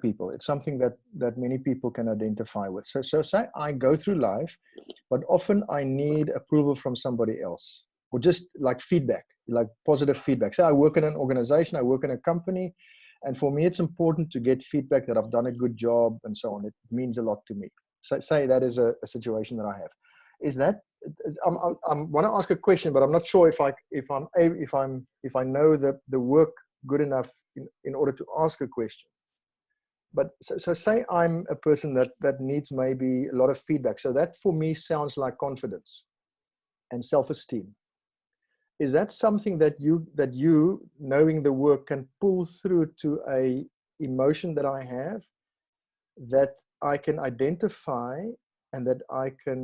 people. It's something that many people can identify with. So say I go through life, but often I need approval from somebody else, or just like feedback, like positive feedback. So I work in an organization, I work in a company, and for me, it's important to get feedback that I've done a good job and so on. It means a lot to me. So say that is a situation that I have. Is that I want to ask a question, but I'm not sure if I know the work good enough in order to ask a question. But so say I'm a person that needs maybe a lot of feedback. So that for me sounds like confidence and self-esteem. Is that something that you knowing the work can pull through to a emotion that I have, that I can identify and that I can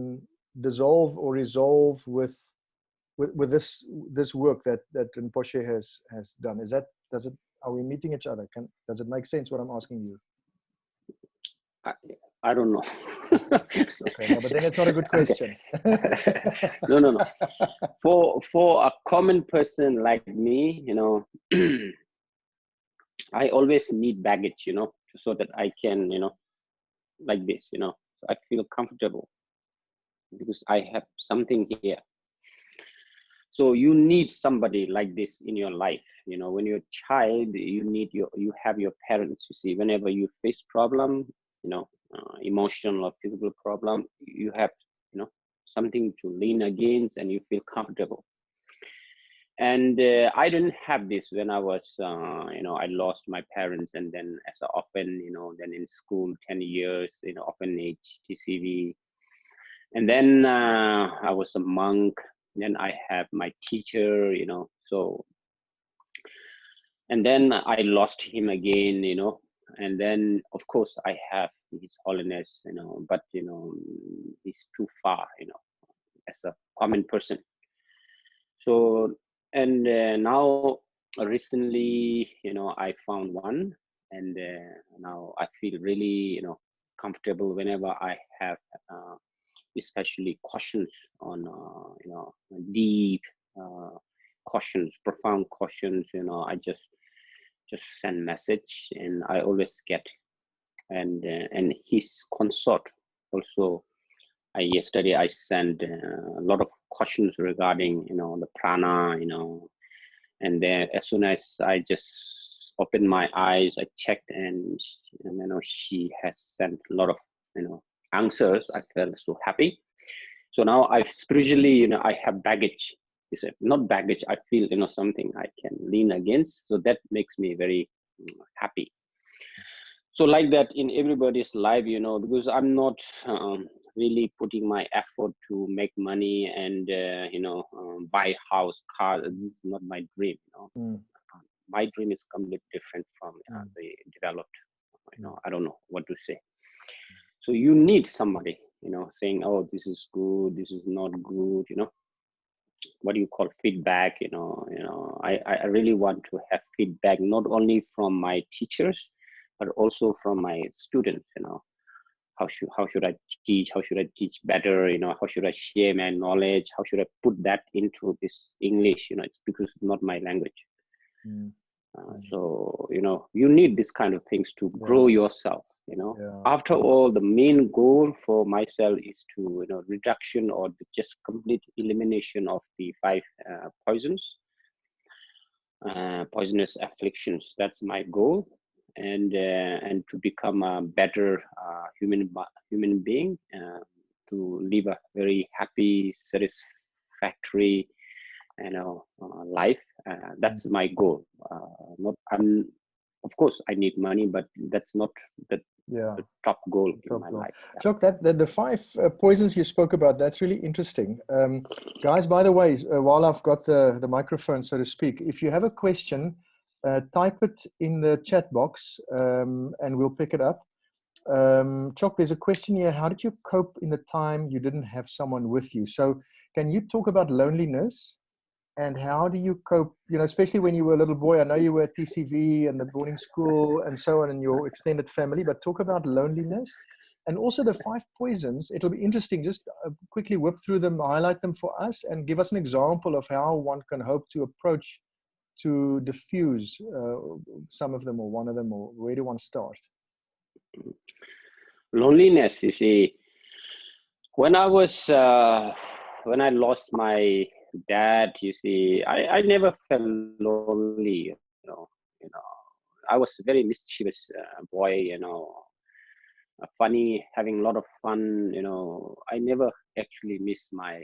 dissolve or resolve with this work that Rinpoche has done? Are we meeting each other? Does it make sense what I'm asking you? I don't know. Okay, no, but then it's not a good question. No. For a common person like me, I always need baggage, so that I can, like this, so I feel comfortable because I have something here. So you need somebody like this in your life. When you're a child, you have your parents. You see, whenever you face problem, emotional or physical problem, you have, something to lean against, and you feel comfortable. And I didn't have this when I was, I lost my parents, and then as an orphan, then in school, 10 years, orphanage, TCV. And then I was a monk. Then I have my teacher, so, and then I lost him again, and then of course I have His Holiness, but, he's too far, as a common person. So, and now recently, I found one, and now I feel really, comfortable whenever I have, especially questions on, deep questions, profound questions. I just send message, and I always get, and his consort also. Yesterday I sent a lot of questions regarding, the prana, and then as soon as I just opened my eyes, I checked, and she has sent a lot of, answers. I felt so happy. So now I spiritually, I have baggage. It's not baggage. I feel, something I can lean against. So that makes me very happy. So like that in everybody's life, because I'm not really putting my effort to make money and, buy house, car. This is not my dream. My dream is completely different from the developed. I don't know what to say. So you need somebody, saying, oh, this is good, this is not good, what do you call feedback? I really want to have feedback, not only from my teachers, but also from my students. How should I teach? How should I teach better? How should I share my knowledge? How should I put that into this English? It's because it's not my language. So you need this kind of things to grow yourself. After all, the main goal for myself is to reduction or just complete elimination of the 5 poisonous afflictions. That's my goal. And to become a better human being, to live a very happy, satisfactory, life. That's my goal. Of course, I need money, but that's not the top goal in my life. Chok, the 5 poisons you spoke about, that's really interesting. Guys, by the way, while I've got the microphone, so to speak, if you have a question, type it in the chat box, and we'll pick it up. Chok, there's a question here. How did you cope in the time you didn't have someone with you? So can you talk about loneliness, and how do you cope, especially when you were a little boy? I know you were at TCV and the boarding school and so on in your extended family, but talk about loneliness and also the 5 poisons. It'll be interesting. Just quickly whip through them, highlight them for us, and give us an example of how one can hope to approach to diffuse some of them, or one of them, or where do one start? Loneliness, you see, when I was when I lost my dad, you see, I never felt lonely. You know, I was a very mischievous boy. Funny, having a lot of fun. I never actually miss my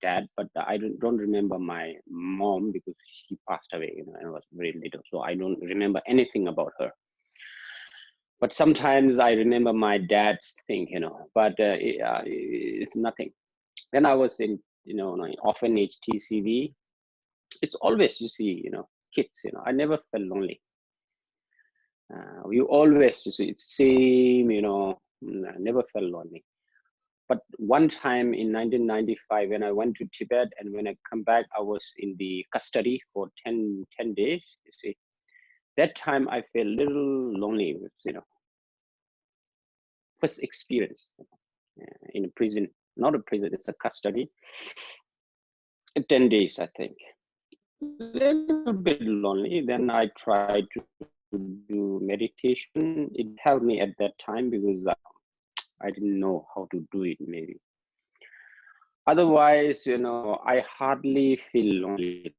dad, but I don't remember my mom because she passed away. And I was very little, so I don't remember anything about her. But sometimes I remember my dad's thing, but it's nothing. Then I was in, like orphanage, TCV. It's always, you see, kids, I never felt lonely. You always, you see, it's same, I never felt lonely. But one time in 1995, when I went to Tibet and when I come back, I was in the custody for 10 days, you see. That time I felt a little lonely, first experience in a prison, not a prison, it's a custody. 10 days, I think. A little bit lonely. Then I tried to do meditation. It helped me at that time because I didn't know how to do it, maybe. Otherwise, I hardly feel lonely.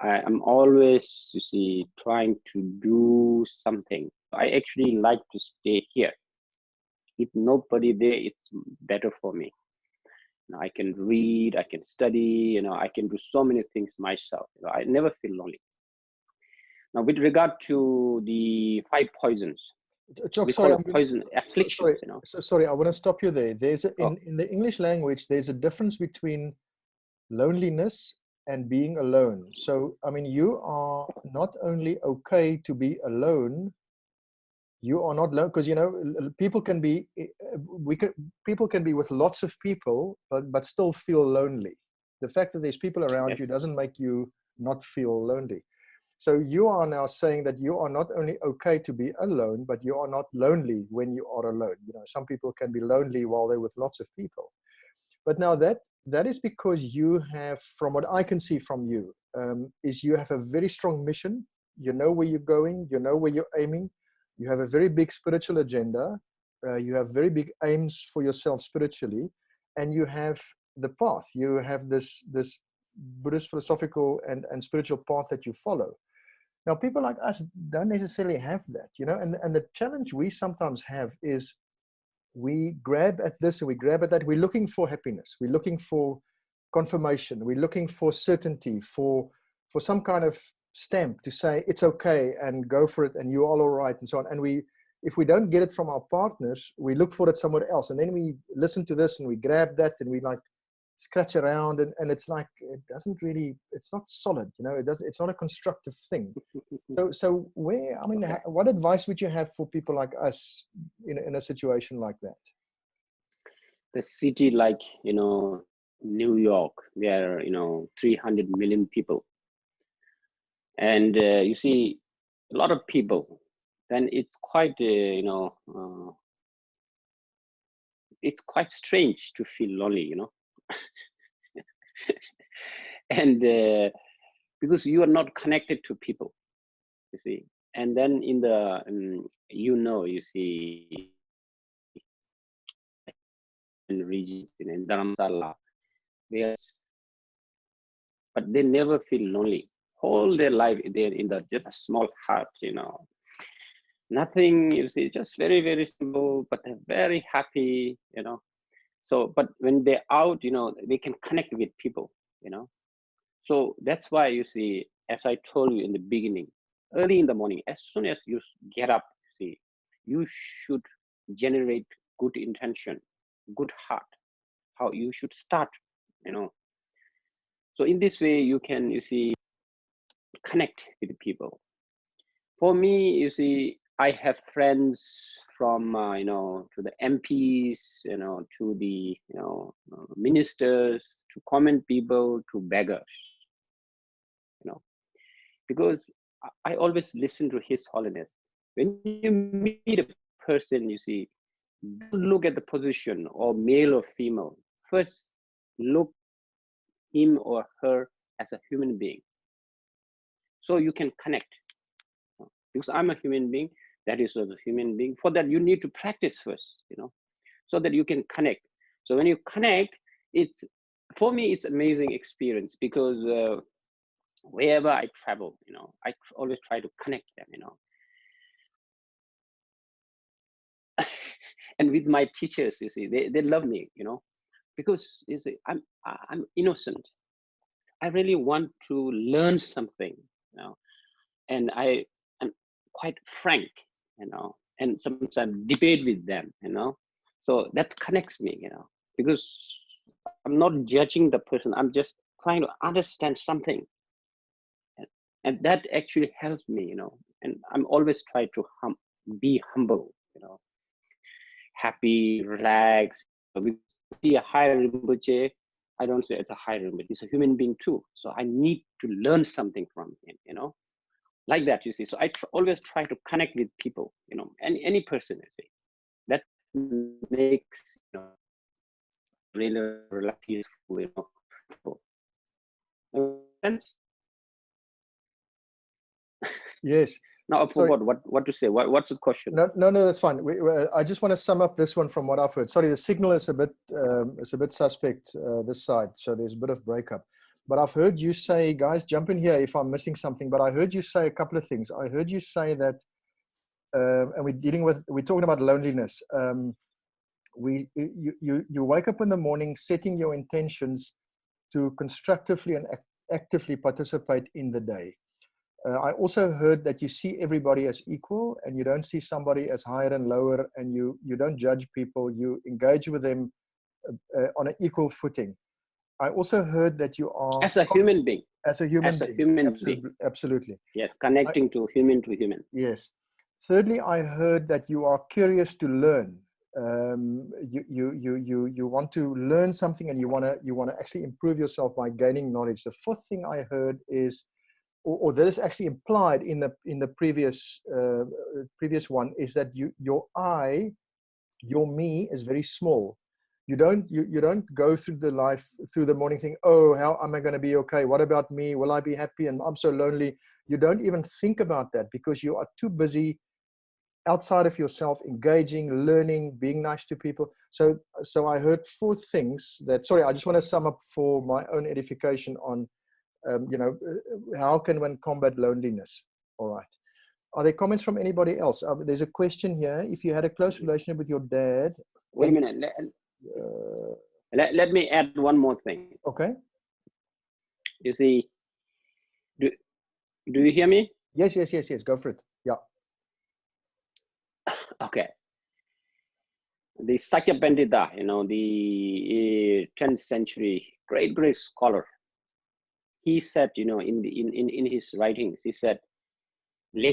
I'm always, you see, trying to do something. I actually like to stay here. If nobody there, it's better for me. I can read, I can study, I can do so many things myself. I never feel lonely. Now, with regard to the 5 poisons, Chok, we sorry, call poison afflictions, sorry, I want to stop you there. There's Oh. in the English language, there's a difference between loneliness and being alone. So, I mean, you are not only okay to be alone, you are not alone because people can be people can be with lots of people, but still feel lonely. The fact that there's people around Yes. you doesn't make you not feel lonely. So you are now saying that you are not only okay to be alone, but you are not lonely when you are alone. Some people can be lonely while they're with lots of people. But now that is because you have, from what I can see from you, is you have a very strong mission. You know where you're going. You know where you're aiming. You have a very big spiritual agenda. You have very big aims for yourself spiritually, and you have the path. You have this Buddhist philosophical and spiritual path that you follow. Now, people like us don't necessarily have that, and the challenge we sometimes have is we grab at this and we grab at that. We're looking for happiness. We're looking for confirmation. We're looking for certainty, for some kind of stamp to say it's okay and go for it and you're all right and so on. And if we don't get it from our partners, we look for it somewhere else. And then we listen to this and we grab that and we like scratch around and it's like, it doesn't really, it's not solid, it's not a constructive thing. So where, I mean, Okay. what advice would you have for people like us in a situation like that? The city like, New York, there are, 300 million people. And you see a lot of people, then it's quite, it's quite strange to feel lonely, and because you are not connected to people, you see. And then in the, you see, in regions in Dharamsala, but they never feel lonely. Whole their life, they're in just a small hut, Nothing, you see, just very, very simple, but they're very happy, So, but when they're out, they can connect with people, So that's why you see, as I told you in the beginning, early in the morning, as soon as you get up, see, you should generate good intention, good heart, how you should start, So in this way, you can, you see, connect with people. For me, you see, I have friends from, to the MPs, to the, ministers, to common people, to beggars, because I always listen to His Holiness. When you meet a person, you see, don't look at the position or male or female. First, look him or her as a human being. So you can connect. Because I'm a human being, That is as a human being. For that, you need to practice first, you know, so that you can connect. So when you connect, it's, for me, it's amazing experience, because wherever I travel, you know, I always try to connect them, you know. And with my teachers, you see, they love me, you know, because you see, I'm innocent. I really want to learn something, you know, and am quite frank, you know, and sometimes debate with them, you know. So that connects me, you know, because I'm not judging the person. I'm just trying to understand something, and that actually helps me, you know. And I'm always trying to be humble, you know, happy, relaxed. We see a high Rinpoche, I don't say it's a high Rinpoche, it's a human being too. So I need to learn something from him, you know, like that, you see. So I always try to connect with people, you know, any person, you see. That makes, you know, really peaceful, you know. Sense? Yes. Now I Sorry. forgot what to say. What's the question? No, that's fine. I just want to sum up this one from what I've heard. Sorry, the signal is a bit suspect this side, so there's a bit of breakup. But I've heard you say, guys, jump in here if I'm missing something. But I heard you say a couple of things. I heard you say that, and we're talking about loneliness. You wake up in the morning, setting your intentions to constructively and actively participate in the day. I also heard that you see everybody as equal, and you don't see somebody as higher and lower, and you don't judge people. You engage with them on an equal footing. I also heard that you are As a human being. As a human As a being. human Absolutely, being. absolutely. Yes, connecting to human. Yes. Thirdly, I heard that you are curious to learn. You want to learn something, and you want to actually improve yourself by gaining knowledge. The fourth thing I heard is, or that is actually implied in the previous one, is that your I, your me, is very small. You don't go through the morning thinking, oh, how am I going to be okay? What about me? Will I be happy? And I'm so lonely. You don't even think about that, because you are too busy outside of yourself, engaging, learning, being nice to people. So I heard four things that, sorry, I just want to sum up for my own edification on, how can one combat loneliness? All right. Are there comments from anybody else? There's a question here. If you had a close relationship with your dad. Wait a minute. Let me add one more thing. Okay. You see, do you hear me? Yes. Go for it. Yeah. Okay. The Sakya Pandita, you know, the 10th century great scholar, he said, you know, in his writings, he said, you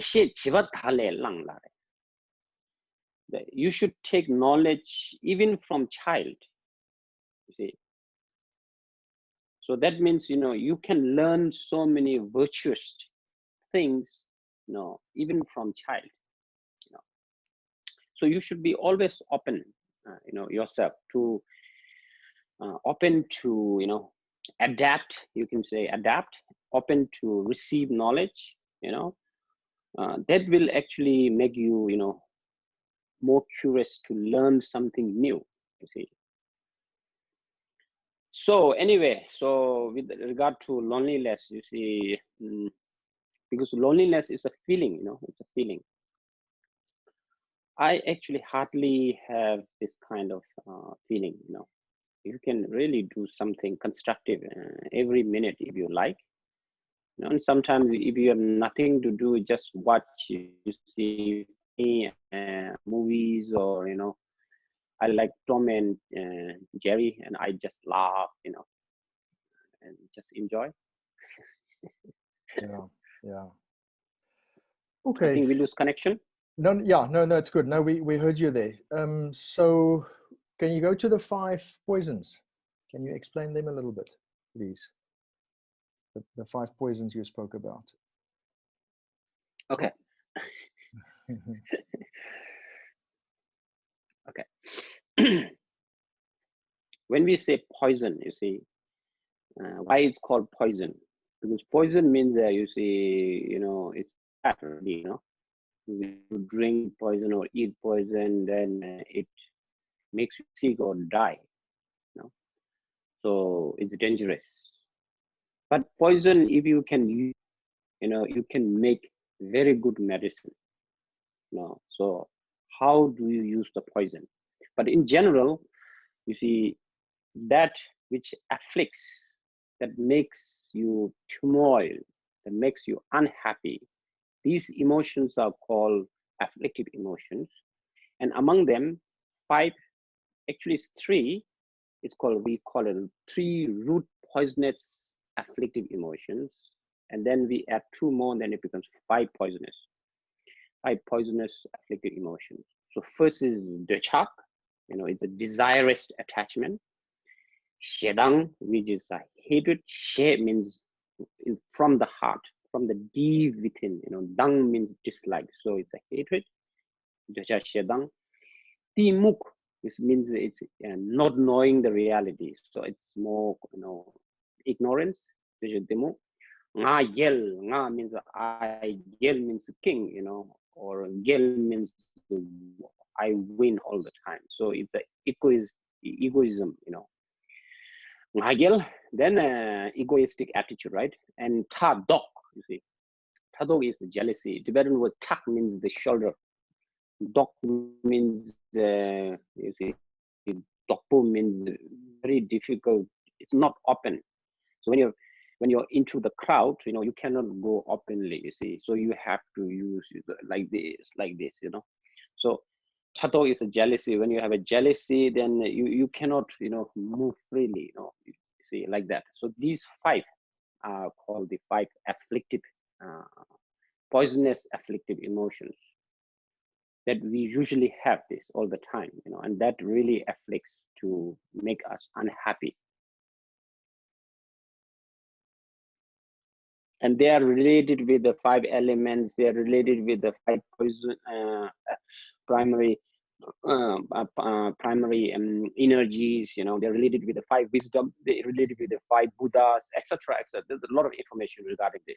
should take knowledge even from child, you see. So that means, you know, you can learn so many virtuous things, you know, even from child, you know. So you should be always open, you know, yourself to open to, you know, adapt. You can say adapt, open to receive knowledge, you know. That will actually make you, you know, more curious to learn something new, you see. So anyway, so with regard to loneliness, you see, because loneliness is a feeling, you know, it's a feeling. I actually hardly have this kind of feeling, you know. You can really do something constructive every minute if you like. You know, and sometimes if you have nothing to do, just watch, you see movies, or, you know, I like Tom and Jerry, and I just laugh, you know, and just enjoy. Yeah. I Okay. think we lose connection. No, it's good. No, we heard you there. So can you go to the 5 poisons? Can you explain them a little bit, please? The 5 poisons you spoke about. Okay. Okay. When we say poison, you see, why it's called poison? Because poison means, you see, you know, it's bad already, you know. You drink poison or eat poison, then it makes you sick or die. You know? So it's dangerous. But poison, if you can use, you can make very good medicine. So how do you use the poison? But in general, you see, that which afflicts, that makes you turmoil, that makes you unhappy, these emotions are called afflictive emotions. And among them, five, actually it's three, we call it three root poisonous afflictive emotions. And then we add two more, and then it becomes five poisonous afflictive emotions. So first is the chak, it's a desirous attachment. Shedang, which is a hatred. She means from the heart, from the deep within. Dang means dislike, so it's a hatred. Deja shedang. Timuk, which means it's not knowing the reality, so it's more ignorance. Deja timuk. Nga yel, nga means I, yel means king, or yel means I win all the time. So it's a egoism, Ngagel, then egoistic attitude, right? And tadok, you see. Tadok is jealousy. Tibetan word tak means the shoulder. Dok means, you see, dokpo means very difficult. It's not open. So when you're into the crowd, you cannot go openly, you see. So you have to use like this, So Tato is a jealousy. When you have a jealousy, then you cannot, move freely, you see, like that. So these five are called the five afflictive, poisonous afflictive emotions that we usually have this all the time, and that really afflicts to make us unhappy. And they are related with the five elements. They are related with the five poison, primary energies. They're related with the five wisdom. They're related with the five Buddhas, etc., etc. There's a lot of information regarding this.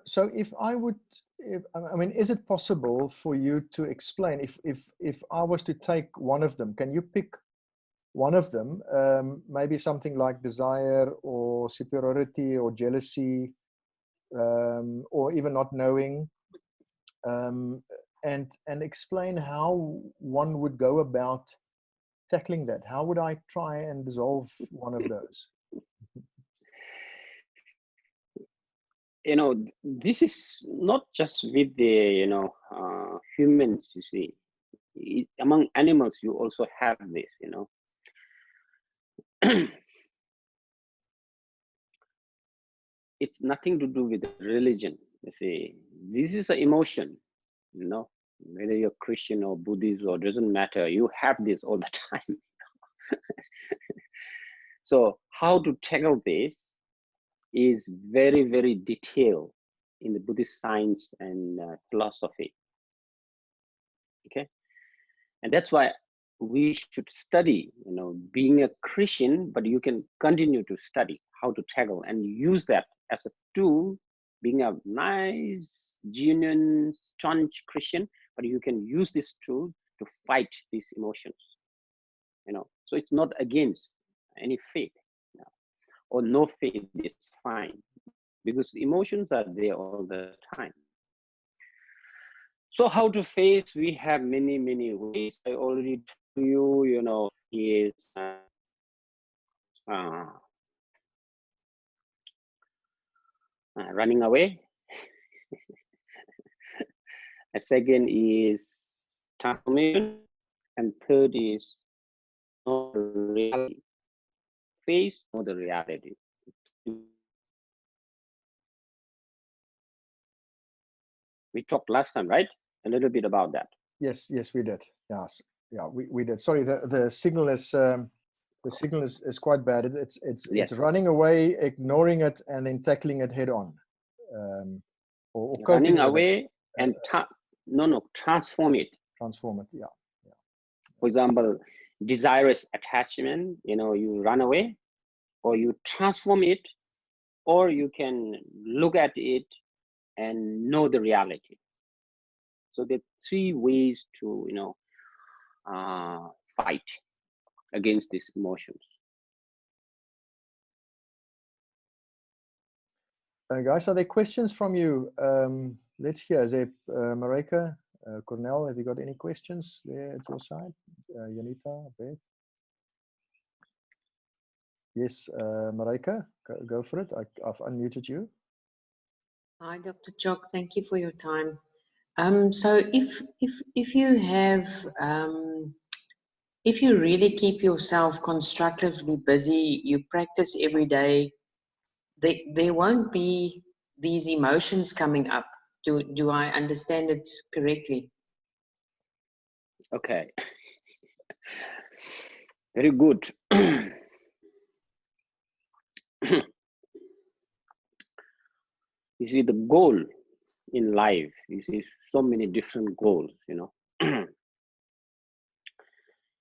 So if I would, I mean, is it possible for you to explain if I was to take one of them? Can you pick one of them? Maybe something like desire or superiority or jealousy, or even not knowing, and explain how one would go about tackling that. How would I try and dissolve one of those? This is not just with the humans. You see, among animals, you also have this. It's nothing to do with religion. You see, this is an emotion. Whether you're Christian or Buddhist or doesn't matter, you have this all the time. So how to tackle this is very, very detailed in the Buddhist science and philosophy. Okay, and that's why we should study, being a Christian, but you can continue to study how to tackle and use that as a tool, being a nice, genuine, staunch Christian, but you can use this tool to fight these emotions, so it's not against any faith, or no faith is fine, because emotions are there all the time. So how to face? We have many, many ways. I already told you, is running away. A second is transformation, and third is know the reality. Face know the reality. We talked last time, right? A little bit about that. Yes, we did. Yes, yeah, we did. Sorry, the signal is quite bad. It's running away, ignoring it, and then tackling it head on, or running away and transform it. Transform it. Yeah. For example, desirous attachment. You run away, or you transform it, or you can look at it and know the reality. So there are three ways to, fight against these emotions. Guys, are there questions from you? Let's hear. Is there Marika, Cornell, have you got any questions there at your side? Janita, Beth? Yes, Marika, go for it. I've unmuted you. Hi, Dr. Chok. Thank you for your time. So if you have if you really keep yourself constructively busy, you practice every day, there won't be these emotions coming up. Do I understand it correctly? Okay, very good. You see, the goal in life, you see so many different goals,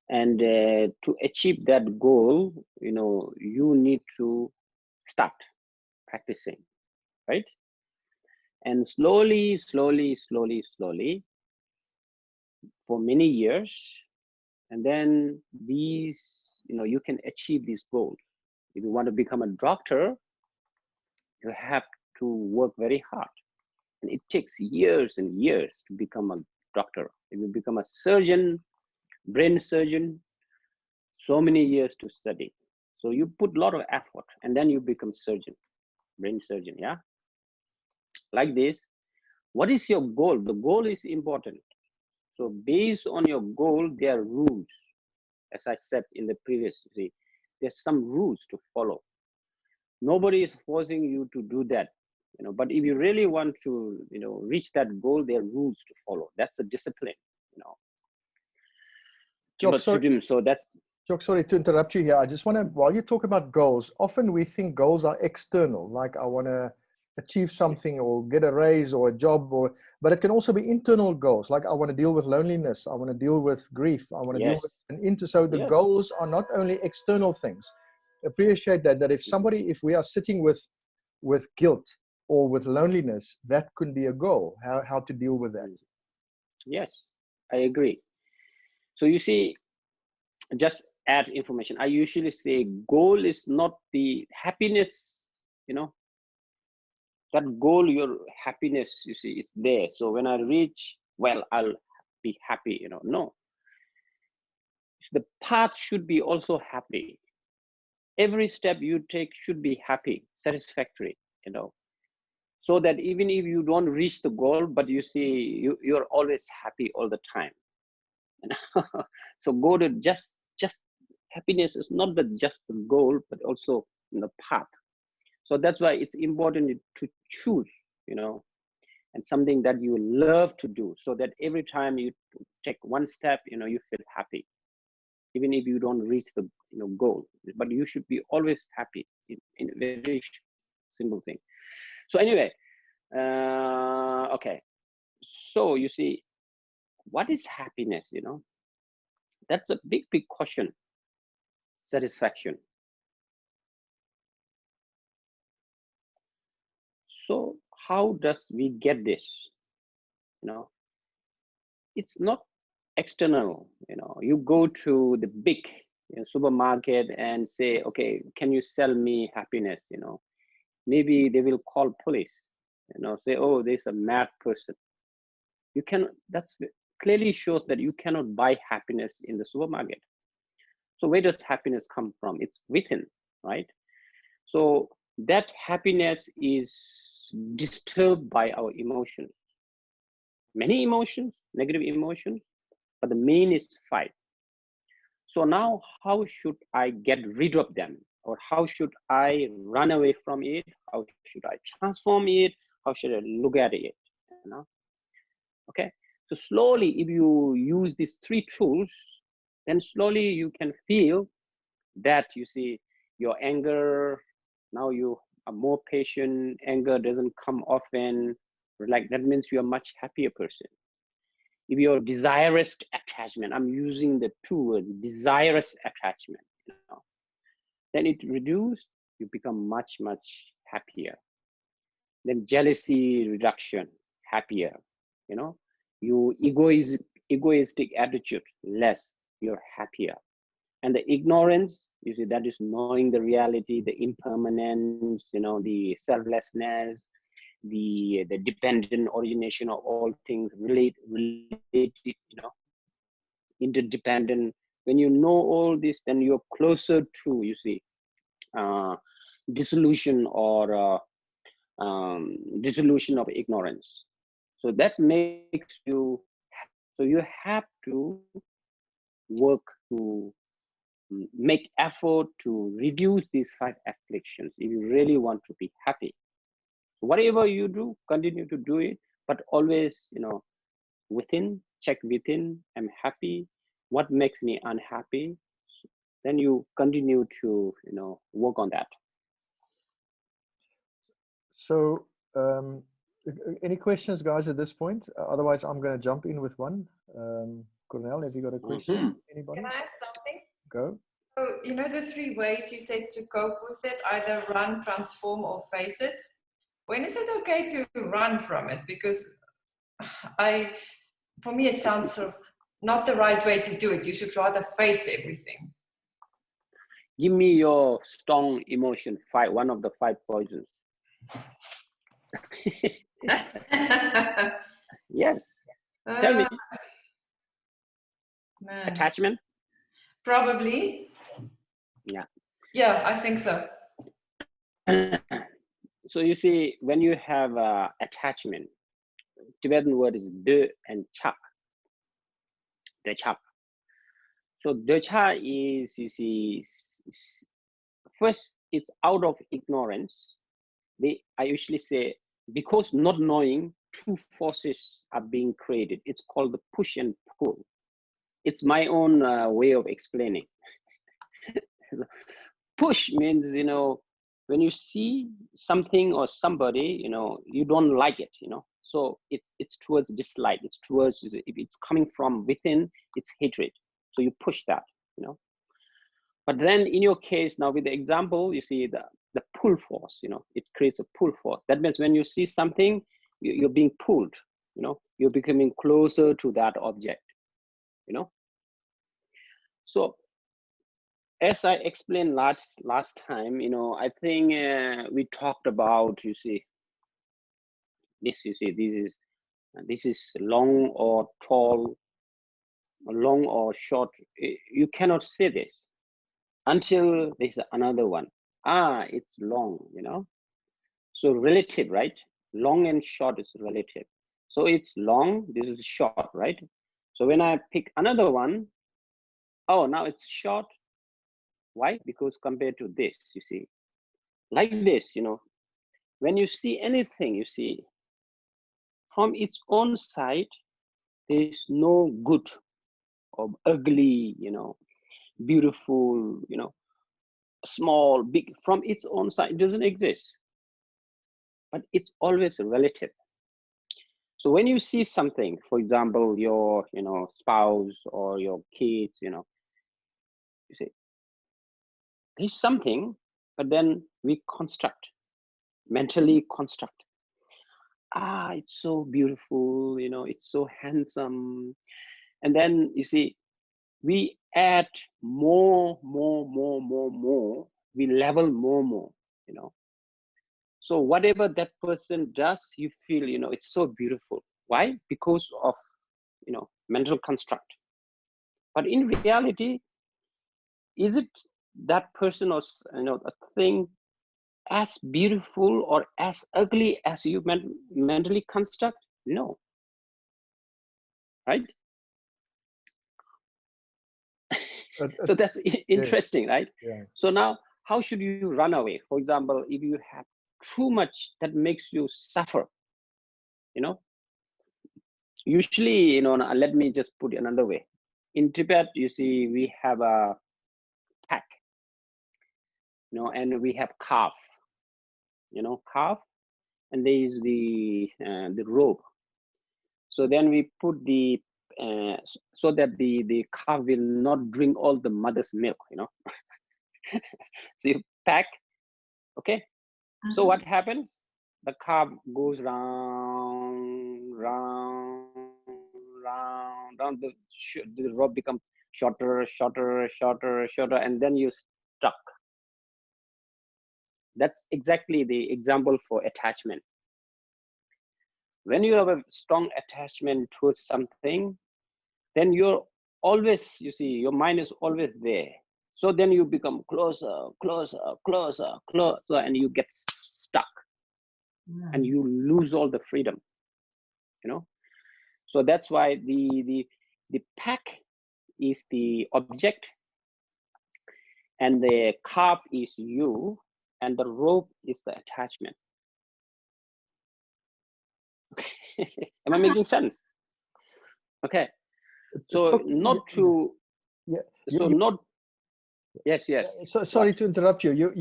and to achieve that goal, you need to start practicing, right? And slowly, for many years, and then these, you can achieve these goals. If you want to become a doctor, you have to work very hard, and it takes years and years to become a doctor. If you become a surgeon, brain surgeon, so many years to study. So you put a lot of effort, and then you become surgeon, brain surgeon. Yeah, like this. What is your goal? The goal is important. So based on your goal, there are rules. As I said in the previous, there's some rules to follow. Nobody is forcing you to do that, but if you really want to, reach that goal, there are rules to follow. That's a discipline, Chok, sorry, so that's Chok, sorry to interrupt you here. I just want to, while you talk about goals, often we think goals are external, like I want to achieve something or get a raise or a job, but it can also be internal goals, like I want to deal with loneliness, I want to deal with grief, I want to deal yes, with so the yes, goals are not only external things. Appreciate that if we are sitting with guilt or with loneliness, that could be a goal, how to deal with that. yes, I agree. So you see, just add information. I usually say goal is not the happiness, that goal, your happiness, you see, it's there. So when I reach, well, I'll be happy, no. The path should be also happy. Every step you take should be happy, satisfactory, so that even if you don't reach the goal, but you see, you're always happy all the time. So go to just happiness is not just the goal, but also in the path. So that's why it's important to choose, and something that you love to do, so that every time you take one step, you feel happy, even if you don't reach the goal, but you should be always happy in a very simple thing. So anyway, okay, so you see, what is happiness? That's a big question. Satisfaction. So how does we get this? It's not external. You go to the big supermarket and say, okay, can you sell me happiness? Maybe they will call police, say, oh, there's a mad person. You can, that's clearly shows that you cannot buy happiness in the supermarket. So where does happiness come from? It's within, right? So that happiness is disturbed by our emotions. Many emotions, negative emotions, but the main is 5. So now how should I get rid of them? Or how should I run away from it? How should I transform it? How should I look at it? Okay, so slowly, if you use these 3 tools, then slowly you can feel that, you see, your anger, now you are more patient, anger doesn't come often, like that means you're a much happier person. If you're desirous attachment, I'm using the 2 words, desirous attachment, then it reduces, you become much happier. then jealousy reduction, happier, you know, you egoistic attitude, less, you're happier. And the ignorance, you see, that is knowing the reality, the impermanence, you know, the selflessness, the dependent origination of all things, related, you know, interdependent. When you know all this, then you're closer to, you see, dissolution or dissolution of ignorance. So that makes you, so you have to work to make effort to reduce these 5 afflictions if you really want to be happy. Whatever you do, continue to do it, but always, you know, within, check within, I'm happy, what makes me unhappy? Then you continue to, you know, work on that. So, any questions, guys, at this point? Otherwise, I'm going to jump in with one. Cornel, have you got a question? Anybody? Can I ask something? Go. So, you know the 3 ways you said to cope with it, either run, transform, or face it. When is it okay to run from it? Because for me, it sounds sort of not the right way to do it. You should rather face everything. Give me your strong emotion, one of the 5 poisons. Yes. Tell me. Man. Attachment? Probably. Yeah. Yeah, I think so. So you see, when you have attachment, Tibetan word is de and chak. De chak. So de chak is, you see, first it's out of ignorance. I usually say, because not knowing, 2 forces are being created. It's called the push and pull. It's my own way of explaining. Push means, you know, when you see something or somebody, you know, you don't like it, you know, so it's towards dislike, it's towards, if it's coming from within, it's hatred, so you push that, you know. But then in your case now, with the example, you see the pull force, you know, it creates a pull force. That means when you see something, you're being pulled, you know, you're becoming closer to that object, you know. So as I explained last time, you know, I think we talked about, you see, this is long or tall, long or short. You cannot say this until there's another one. It's long, you know. So relative, right? Long and short is relative. So it's long, this is short, right? So when I pick another one, oh, now it's short. Why? Because compared to this, you see, like this, you know, when you see anything, you see, from its own side, there is no good or ugly, you know, beautiful, you know, small, big, from its own side, it doesn't exist. But it's always relative. So when you see something, for example, your, you know, spouse or your kids, you know, you say, there's something, but then we construct, mentally construct. It's so beautiful, you know, it's so handsome. And then you see, we add more, we level more, you know. So whatever that person does, you feel, you know, it's so beautiful. Why? Because of, you know, mental construct. But in reality, is it that person or, you know, a thing as beautiful or as ugly as you mentally construct? No. Right? So that's interesting, right? Yeah. So now, how should you run away? For example, if you have too much that makes you suffer, you know, usually, you know, let me just put it another way. In Tibet, you see, we have a pack, you know, and we have calf, you know, calf, and there is the rope. So then we put the so that the calf will not drink all the mother's milk, you know. So you pack, okay. So what happens? the carb goes round, round, round. The rope becomes shorter, shorter, shorter, shorter, and then you stuck. That's exactly the example for attachment. When you have a strong attachment to something, then you're always, you see, your mind is always there. So then you become closer, closer, closer, closer, and you get stuck. And you lose all the freedom, you know. So that's why the pack is the object, and the carb is you, and the rope is the attachment. Am I making sense? Okay. So not to, yeah, so not, yes, yes. So sorry to interrupt you.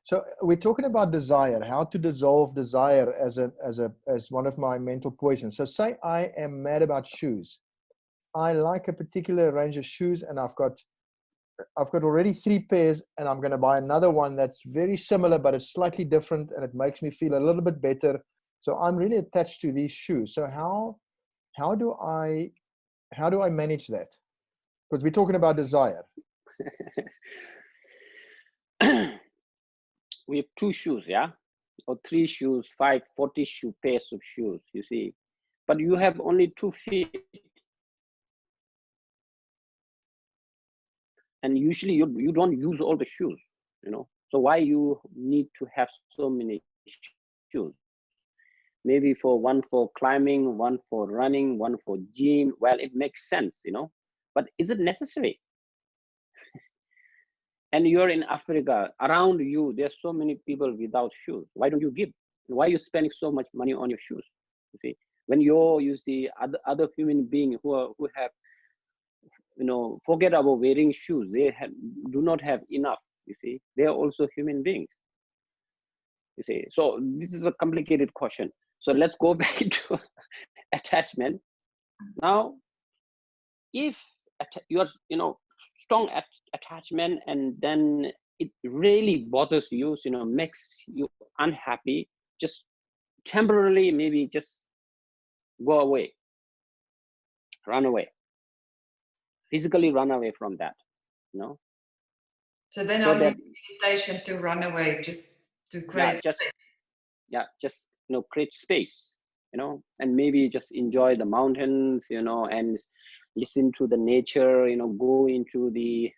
So we're talking about desire, how to dissolve desire as one of my mental poisons. So say I am mad about shoes. I like a particular range of shoes, and I've got already 3 pairs, and I'm going to buy another one that's very similar, but it's slightly different, and it makes me feel a little bit better. So I'm really attached to these shoes. So how do I manage that? Because we're talking about desire. We have 2 shoes, yeah, or 3 shoes, 40 pairs of shoes, you see, but you have only 2 feet, and usually you don't use all the shoes, you know. So why you need to have so many shoes? Maybe one for climbing, one for running, one for gym. Well, it makes sense, you know, but is it necessary? And you're in Africa, around you, there's so many people without shoes. Why don't you give? Why are you spending so much money on your shoes? You see, when you see other human beings who have, you know, forget about wearing shoes. They do not have enough. You see, they are also human beings. You see, so this is a complicated question. So let's go back to attachment. Now, if you are, you know, strong attachment, and then it really bothers you, you know, makes you unhappy, just temporarily, maybe just go away, run away, physically run away from that, you know. So then So I'll that, use meditation to run away, just to create just you know, create space, you know, and maybe just enjoy the mountains, you know, and listen to the nature, you know, go into the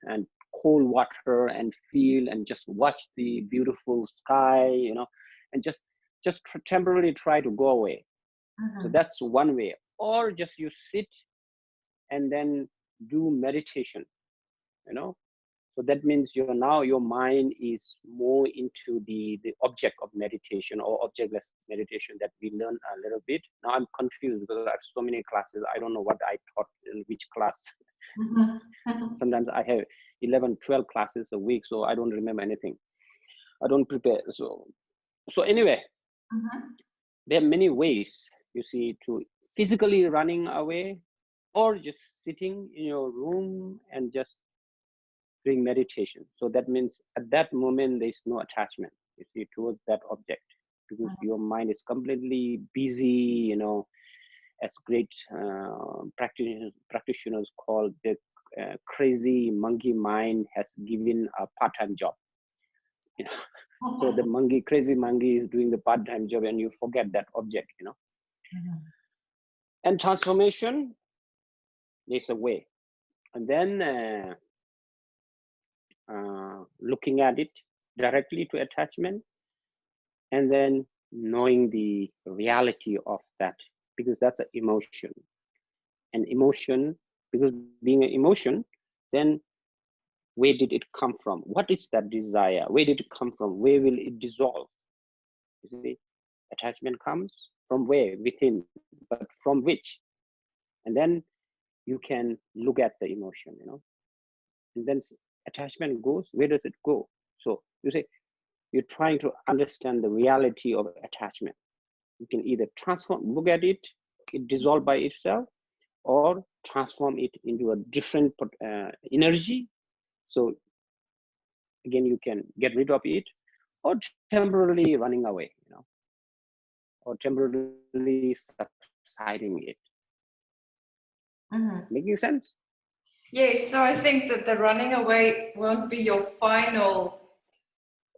cold water and feel and just watch the beautiful sky, you know, and just temporarily try to go away. So that's one way. Or just you sit and then do meditation, you know. So that means your mind is more into the object of meditation, or objectless meditation that we learn a little bit. Now I'm confused because I have so many classes. I don't know what I taught in which class. Sometimes I have 11, 12 classes a week, so I don't remember anything. I don't prepare. So anyway, there are many ways, you see, to physically running away, or just sitting in your room and just doing meditation. So that means at that moment, there's no attachment, you see, towards that object, because your mind is completely busy, you know, as great practitioners call the crazy monkey mind has given a part-time job. You know? So the crazy monkey is doing the part-time job, and you forget that object, you know. And transformation, there's a way. And then looking at it directly to attachment, and then knowing the reality of that, because that's an emotion. And emotion, because being an emotion, then where did it come from? What is that desire? Where did it come from? Where will it dissolve? You see, attachment comes from where? Within, but from which? And then you can look at the emotion, you know. And then attachment goes, where does it go? So you say, you're trying to understand the reality of attachment. You can either transform, look at it, it dissolve by itself, or transform it into a different energy. So again, you can get rid of it, or temporarily running away, you know. or temporarily subsiding it. Making sense? Yes, so I think that the running away won't be your final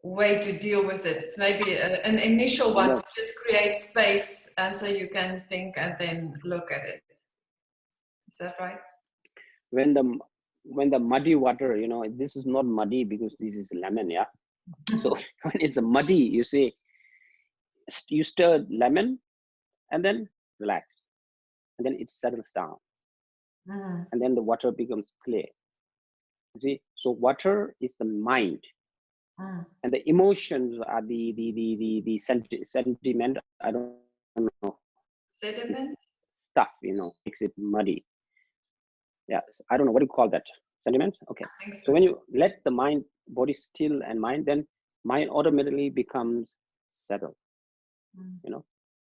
way to deal with it. It's maybe an initial one to just create space, and so you can think and then look at it. Is that right? When the muddy water, you know, this is not muddy because this is lemon, yeah. So when it's a muddy, you see, you stir lemon and then relax, and then it settles down, and then the water becomes clear. You see, so water is the mind, and the emotions are the sentiment. I don't know. Sediment? Stuff, you know, makes it muddy. Yeah, I don't know what do you call that. Sentiment. Okay. I think so. So when you let the mind, body still and mind, then mind automatically becomes settled. You know,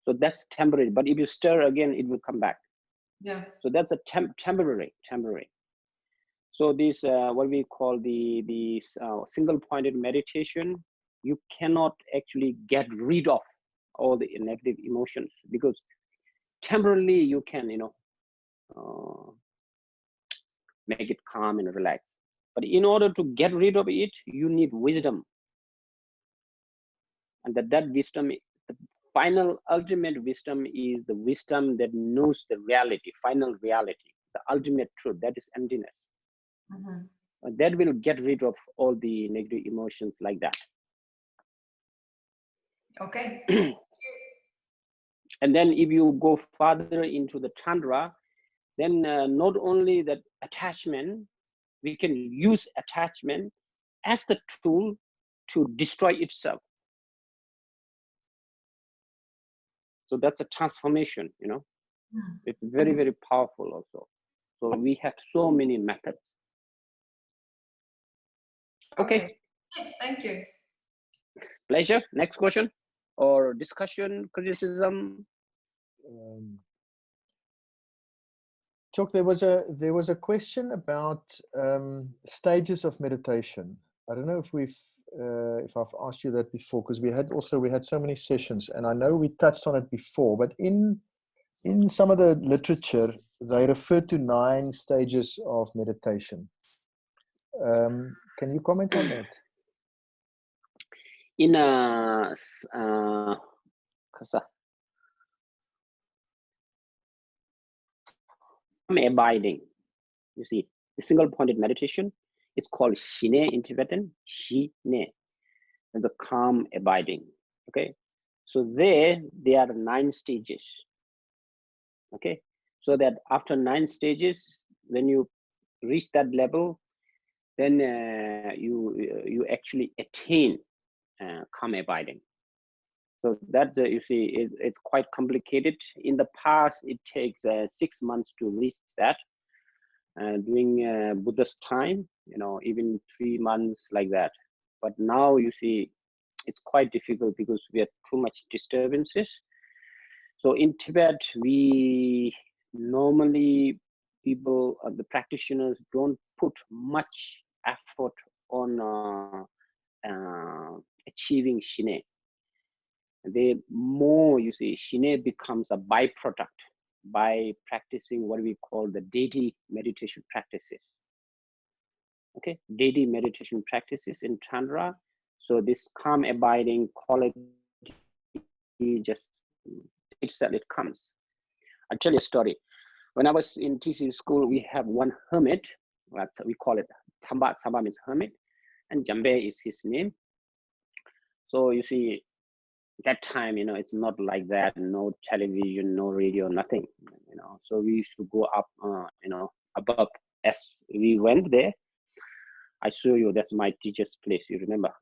so that's temporary. But if you stir again, it will come back. Yeah. So that's a temporary. So this what we call the single pointed meditation, you cannot actually get rid of all the negative emotions, because temporarily you can, you know, make it calm and relax. But in order to get rid of it, you need wisdom, and that wisdom, the final ultimate wisdom, is the wisdom that knows the reality, final reality, the ultimate truth, that is emptiness. That will get rid of all the negative emotions like that. Okay. And then if you go further into the Chandra, then not only that attachment, we can use attachment as the tool to destroy itself. So that's a transformation, you know. It's very, very powerful also. So we have so many methods. Okay. Yes, thank you. Pleasure. Next question or discussion, criticism. Chok, there was a question about stages of meditation. I don't know if I've asked you that before, because we had so many sessions, and I know we touched on it before, but in some of the literature they refer to 9 stages of meditation. Can you comment on that? In abiding, you see, the single pointed meditation, it's called Shine in Tibetan. Shine, and the calm abiding. Okay, so there are 9 stages. Okay, so that after 9 stages, when you reach that level, then you actually attain calm abiding. So that you see, it's quite complicated. In the past, it takes 6 months to reach that. During Buddha's time, you know, even 3 months like that. But now you see, it's quite difficult because we have too much disturbances. So in Tibet, we normally, people, the practitioners don't put much effort on achieving Shine. They more, you see, Shine becomes a byproduct by practicing what we call the deity meditation practices. Okay, deity meditation practices in Chandra. So this calm abiding quality just itself, it comes. I'll tell you a story. When I was in TCU school, we have one hermit. We call it Tsamba. Tsamba means hermit, and Jambe is his name. So you see, that time, you know, it's not like that. No television, no radio, nothing. You know, so we used to go up, you know, above. As we went there, I show you, that's my teacher's place. You remember?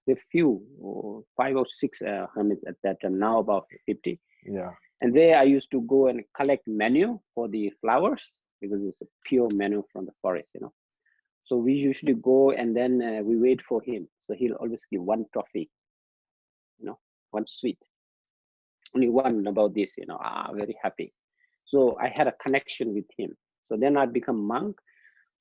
There are few, 5 or 6 hermits at that time. Now about 50. Yeah. And there I used to go and collect manure for the flowers, because it's a pure manure from the forest, you know. So we usually go, and then we wait for him. So he'll always give 1 toffee, you know, 1 sweet. Only 1 about this, you know, very happy. So I had a connection with him. So then I become monk.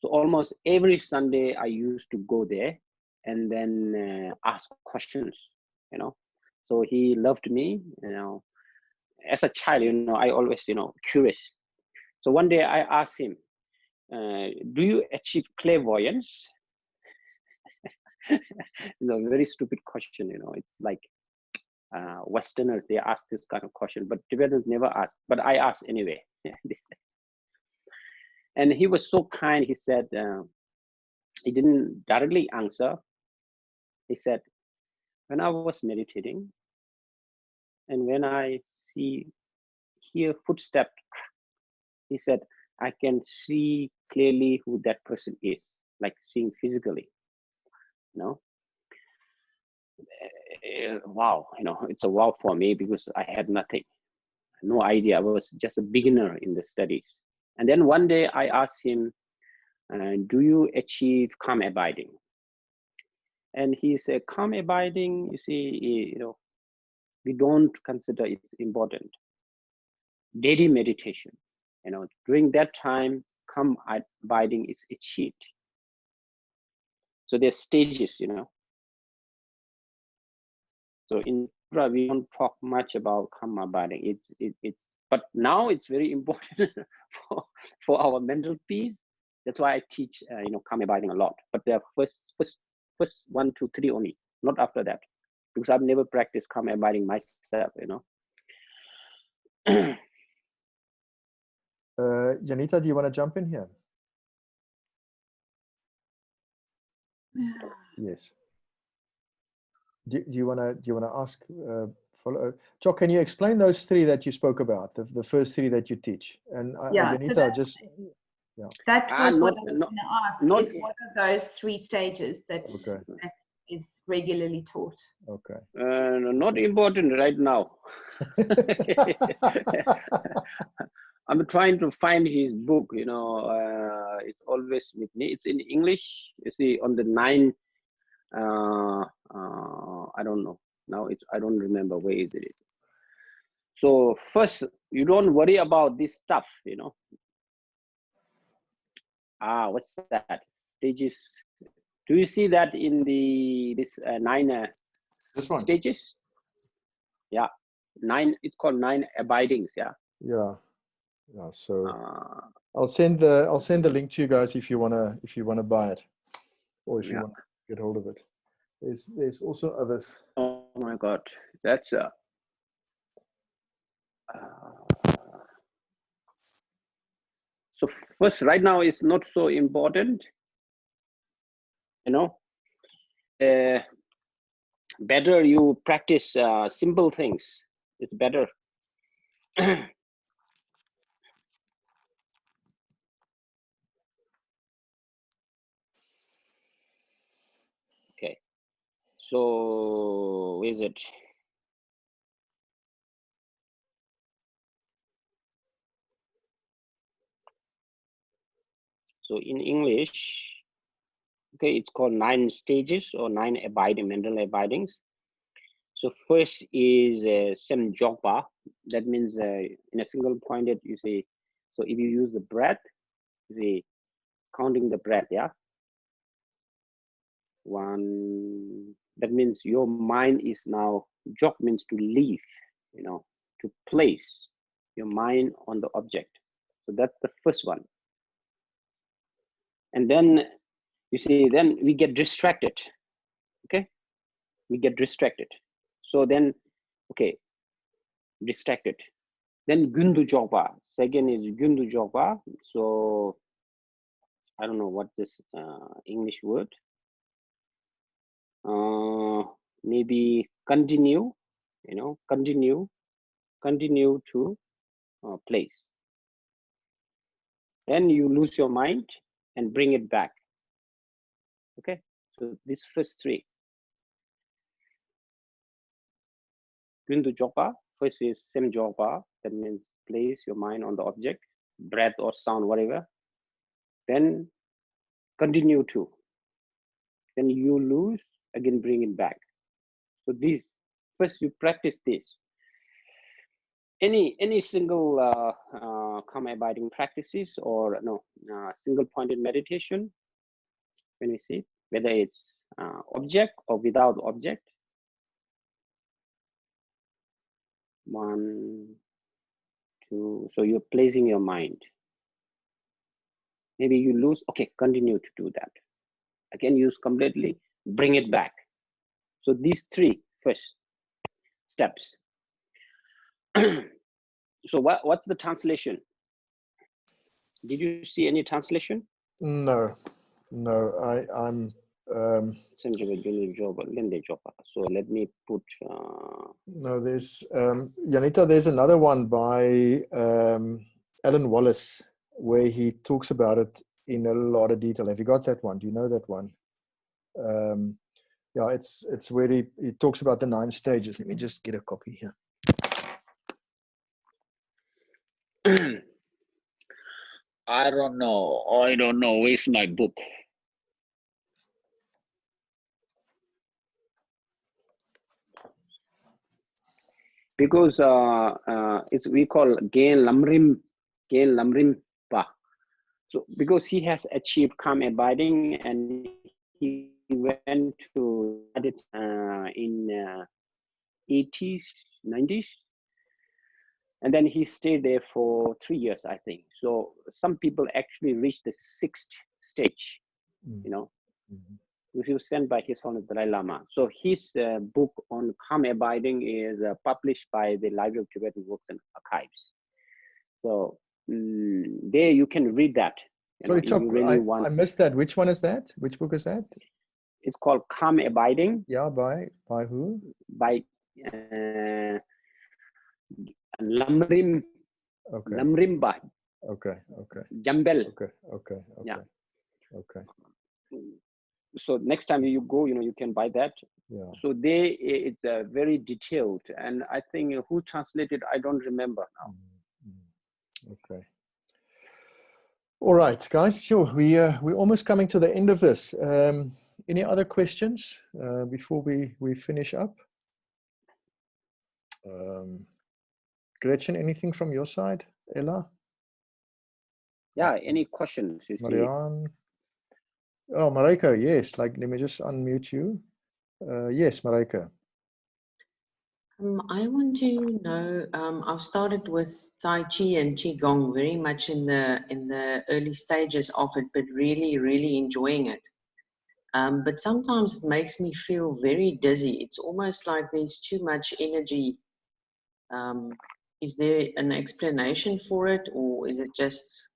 So almost every Sunday I used to go there and then ask questions, you know. So he loved me, as a child, I always, curious. So one day I asked him, do you achieve clairvoyance? Very stupid question, it's like Westerners, they ask this kind of question, but Tibetans never ask, but I asked anyway. And he was so kind, he said, he didn't directly answer. He said, when I was meditating, and when I hear footsteps, he said, I can see clearly who that person is, like seeing physically, Wow, it's a wow for me, because I had nothing, no idea. I was just a beginner in the studies. And then one day I asked him, do you achieve calm abiding? And he said, calm abiding, you see, we don't consider it important. Daily meditation, during that time, calm abiding is achieved. So there's stages, So in Buddha, we don't talk much about calm abiding. But now it's very important for our mental peace. That's why I teach, calm abiding a lot. But the first 1, 2, 3 only, not after that, because I've never practiced calm abiding myself, Janita, do you want to jump in here? Yes. Do you want to ask? Follow, Chok, can you explain those 3 that you spoke about? The first 3 that you teach, and Yeah, Janita, so that, just yeah. That was what I was not, going to ask. Is what are those 3 stages that is regularly taught? Okay. Not important right now. I'm trying to find his book, it's always with me. It's in English, you see, on the 9, I don't know. Now I don't remember where is it. So first, you don't worry about this stuff, what's that? Stages. Do you see that in this 9 this one? Stages? Yeah, 9. It's called 9 abidings. Yeah. Yeah. So I'll send the link to you guys if you wanna buy it, or if you want to get hold of it. There's also others. Oh my God, that's so first, right now it's not so important, better you practice simple things. It's better. Okay, so where is it? So in English, okay, it's called 9 stages or 9 mental abidings. So first is Sem Jogpa. That means in a single pointed, you see, so if you use the breath, you see, counting the breath, yeah? 1, that means your mind is now, Jog means to leave, to place your mind on the object. So that's the first one. And then, you see, then we get distracted, okay? We get distracted. So then, okay, distracted. Then Gundu Jogpa. Second is Gundu Jogpa. So I don't know what this English word. Maybe continue, continue to place. Then you lose your mind and bring it back. Okay, so these first 3. Gundu Jogpa. First is Sem Jogpa. That means place your mind on the object, breath or sound, whatever. Then continue to. Then you lose, again bring it back. So these, first you practice this. Any single calm abiding practices, or single pointed meditation, when we see whether it's object or without object, 1, 2. So you're placing your mind. Maybe you lose. Okay, continue to do that. Again, use completely. Bring it back. So these 3 first steps. So what's the translation? Did you see any translation? No, I'm. So let me put. No, there's Janita. There's another one by Alan Wallace where he talks about it in a lot of detail. Have you got that one? Do you know that one? Yeah, it's where he talks about the 9 stages. Let me just get a copy here. I don't know. Where's my book? Because it's we call Gain Lamrimpa. So because he has achieved calm abiding and he went to in 80s, 90s, and then he stayed there for 3 years, I think. So some people actually reached the 6th stage, you know. He was sent by His Holiness Dalai Lama. So his book on calm abiding is published by the Library of Tibetan Works and Archives. So there you can read that. Sorry, Chok, really I missed that. Which one is that? Which book is that? It's called Calm Abiding. Yeah, by who? By Lamrim. Okay. Lamrimba. Okay. Jambel. Okay. Yeah. Okay. So next time you go, you can buy that. Yeah. So it's very detailed, and I think who translated, I don't remember now. Okay. All right, guys. Sure. We're almost coming to the end of this. Any other questions before we finish up? Gretchen, anything from your side? Ella? Yeah. Any questions? Marianne? Oh, Marika, yes. Let me just unmute you. Yes, Marika. I want to know. I've started with Tai Chi and Qigong very much in the early stages of it, but really enjoying it. But sometimes it makes me feel very dizzy. It's almost like there's too much energy. Is there an explanation for it, or is it just?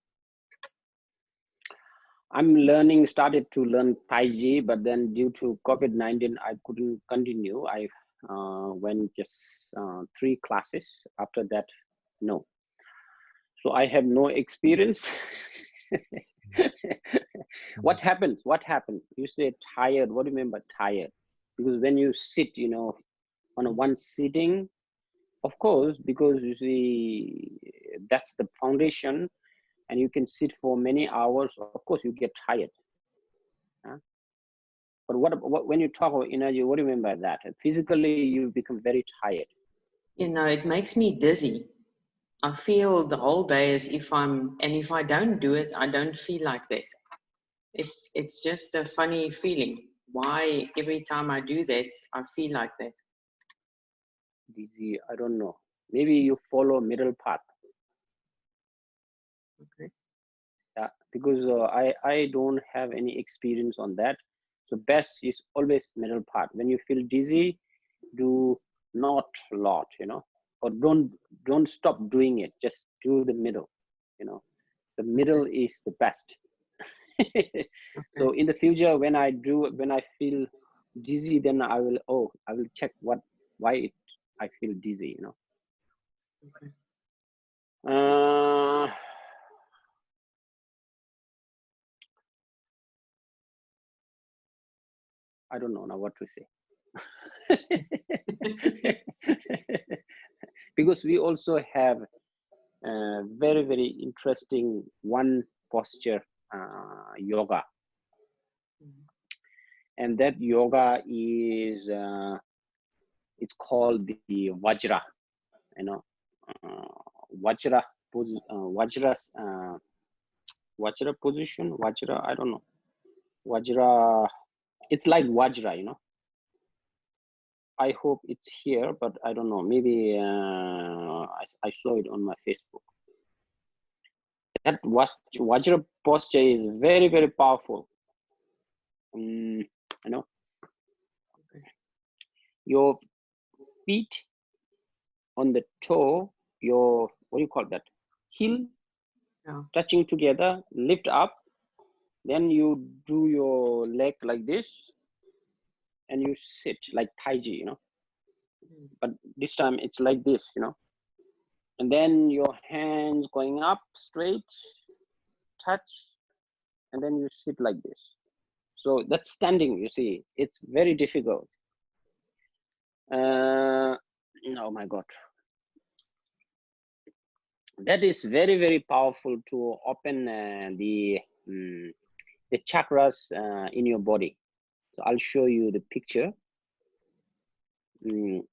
I'm started to learn Tai Chi, but then due to COVID-19, I couldn't continue. I went just 3 classes. After that, no. So I have no experience. What happens? You say tired. What do you mean by tired? Because when you sit, on one sitting, of course, because you see, that's the foundation, and you can sit for many hours. Of course, you get tired. But what when you talk about energy, what do you mean by that? Physically, you become very tired. It makes me dizzy. I feel the whole day as if and if I don't do it, I don't feel like that. It's just a funny feeling. Why every time I do that, I feel like that? Dizzy, I don't know. Maybe you follow middle path. Okay. Yeah, because I don't have any experience on that. So best is always middle path. When you feel dizzy, do not a lot, or don't stop doing it. Just do the middle, The middle is the best. So in the future, when I feel dizzy, then I will check why I feel dizzy, Okay. I don't know now what to say. Because we also have very interesting one posture yoga, and that yoga is it's called the Vajra, Vajra position. Vajra, I don't know. Vajra, it's like Vajra, I hope it's here, but I don't know. Maybe I saw it on my Facebook. That Vajra posture is very, very powerful. You know, your feet on the toe, your, what do you call that? Heel touching together, lift up. Then you do your leg like this, and you sit like Tai Chi, you know. But this time it's like this, you know. And then your hands going up straight, touch, and then you sit like this. So that's standing, you see, it's very difficult. Oh my God. That is very, very powerful to open the chakras in your body. So I'll show you the picture. You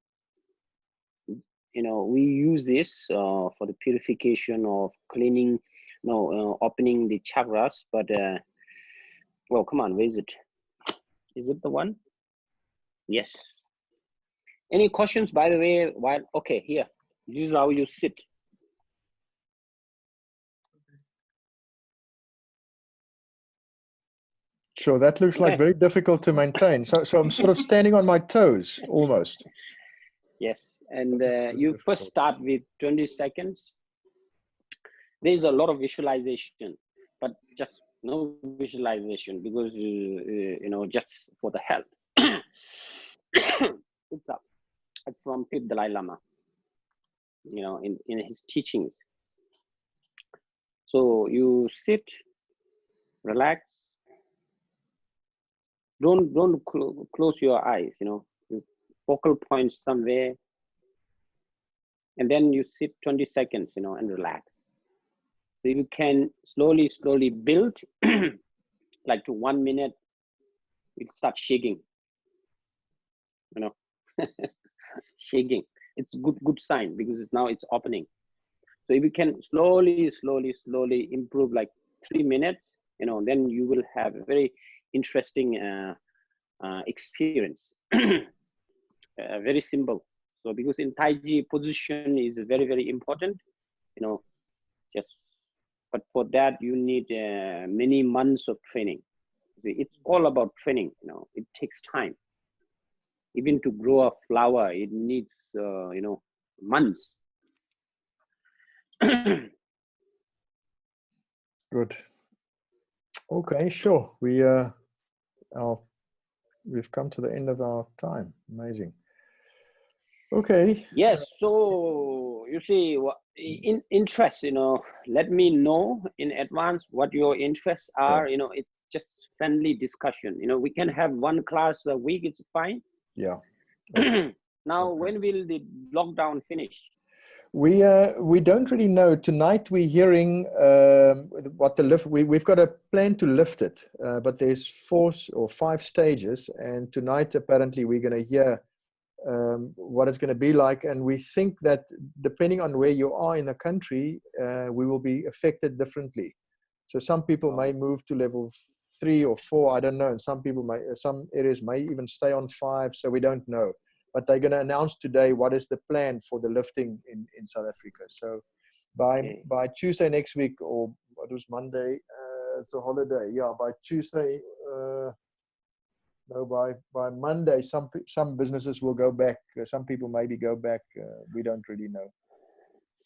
know, we use this for the purification of cleaning, opening the chakras. But well, come on, where is it? Is it the one? Yes. Any questions, by the way? While okay, here, this is how you sit. Sure, that looks like very difficult to maintain. So I'm sort of standing on my toes, almost. Yes, and you first start with 20 seconds. There's a lot of visualization, but just no visualization because, you know, just for the health. It's up. It's from Pip Dalai Lama, you know, in his teachings. So you sit, relax. Don't close your eyes, you know, focal point somewhere, and then you sit 20 seconds, you know, and relax. So you can slowly build, like to 1 minute, it starts shaking, you know, shaking. It's good sign because now it's opening. So if you can slowly improve like 3 minutes, you know, then you will have a very interesting experience. Very simple. So because in Tai Chi, position is very, very important, you know, but for that you need many months of training. It's all about training, you know, it takes time. Even to grow a flower, it needs, you know, months. Good. Okay, sure. We've come to the end of our time. Amazing. Okay. Yes. So you see, in interest, you know, let me know in advance what your interests are. You know, it's just friendly discussion. You know, we can have one class a week. It's fine. Yeah. Now, when will the lockdown finish? We don't really know. Tonight we're hearing what the lift. We've got a plan to lift it, but there's 4 or 5 stages, and tonight apparently we're going to hear what it's going to be like, and we think that depending on where you are in the country, we will be affected differently. So some people may move to level 3 or 4. I don't know, and some areas may even stay on 5. So we don't know. But they're going to announce today what is the plan for the lifting in South Africa. So by Tuesday next week, or what was Monday? It's a holiday. Yeah, by Tuesday, no, by Monday, some businesses will go back. Some people maybe go back. We don't really know.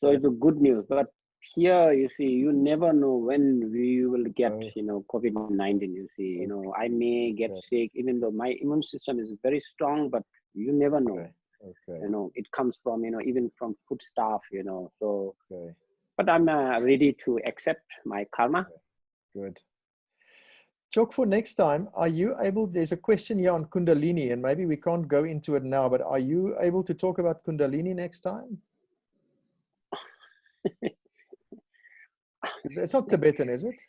So it's a good news. But here, you see, you never know when we will get, you know, COVID-19. You see, you know, I may get sick, even though my immune system is very strong, but you never know. You know, it comes from, you know, even from food stuff, you know. So, but I'm ready to accept my karma. Good. Chok, for next time, are you able, there's a question here on Kundalini, and maybe we can't go into it now, but are you able to talk about Kundalini next time? It's not Tibetan, is it?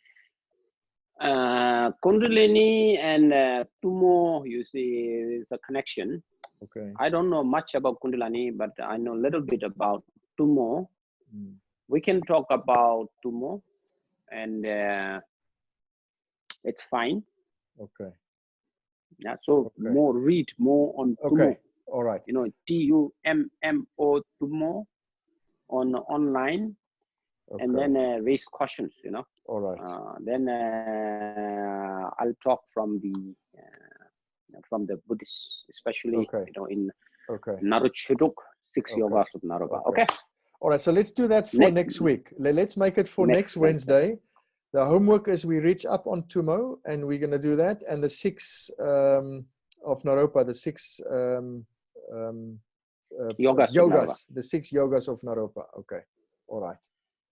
Kundalini and Tumo, you see, is a connection. Okay. I don't know much about Kundalini, but I know a little bit about Tumo. We can talk about Tumo, and it's fine. Okay. Yeah. So read more on Tumo. All right. You know, TUMMO, Tumo, on online, Okay. and then raise questions. You know. All right. Then I'll talk from the Buddhists, especially you know in Naruchuduk, 6 yogas of Naropa. Okay. All right. So let's do that for next week. Let's make it for next Wednesday. The homework is we reach up on Tumo, and we're going to do that. And the 6 of Naropa, the 6 yogas, the 6 yogas of Naropa. Okay. All right.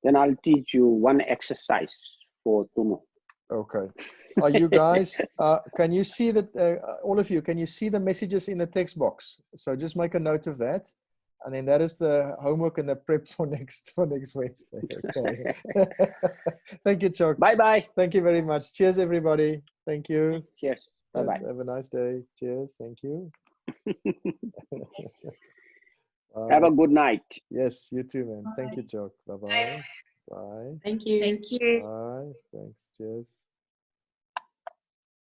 Then I'll teach you one exercise for Tumo. Okay. Are you guys, can you see that, all of you, can you see the messages in the text box? So just make a note of that. And then that is the homework and the prep for next Wednesday. Okay. Thank you, Chok. Bye-bye. Thank you very much. Cheers, everybody. Thank you. Cheers. Bye-bye. Yes, have a nice day. Cheers. Thank you. Have a good night. Yes, you too, man. Bye. Thank you, Chok. Bye-bye. Bye. Thank you. Thank you. Bye. Thanks. Cheers.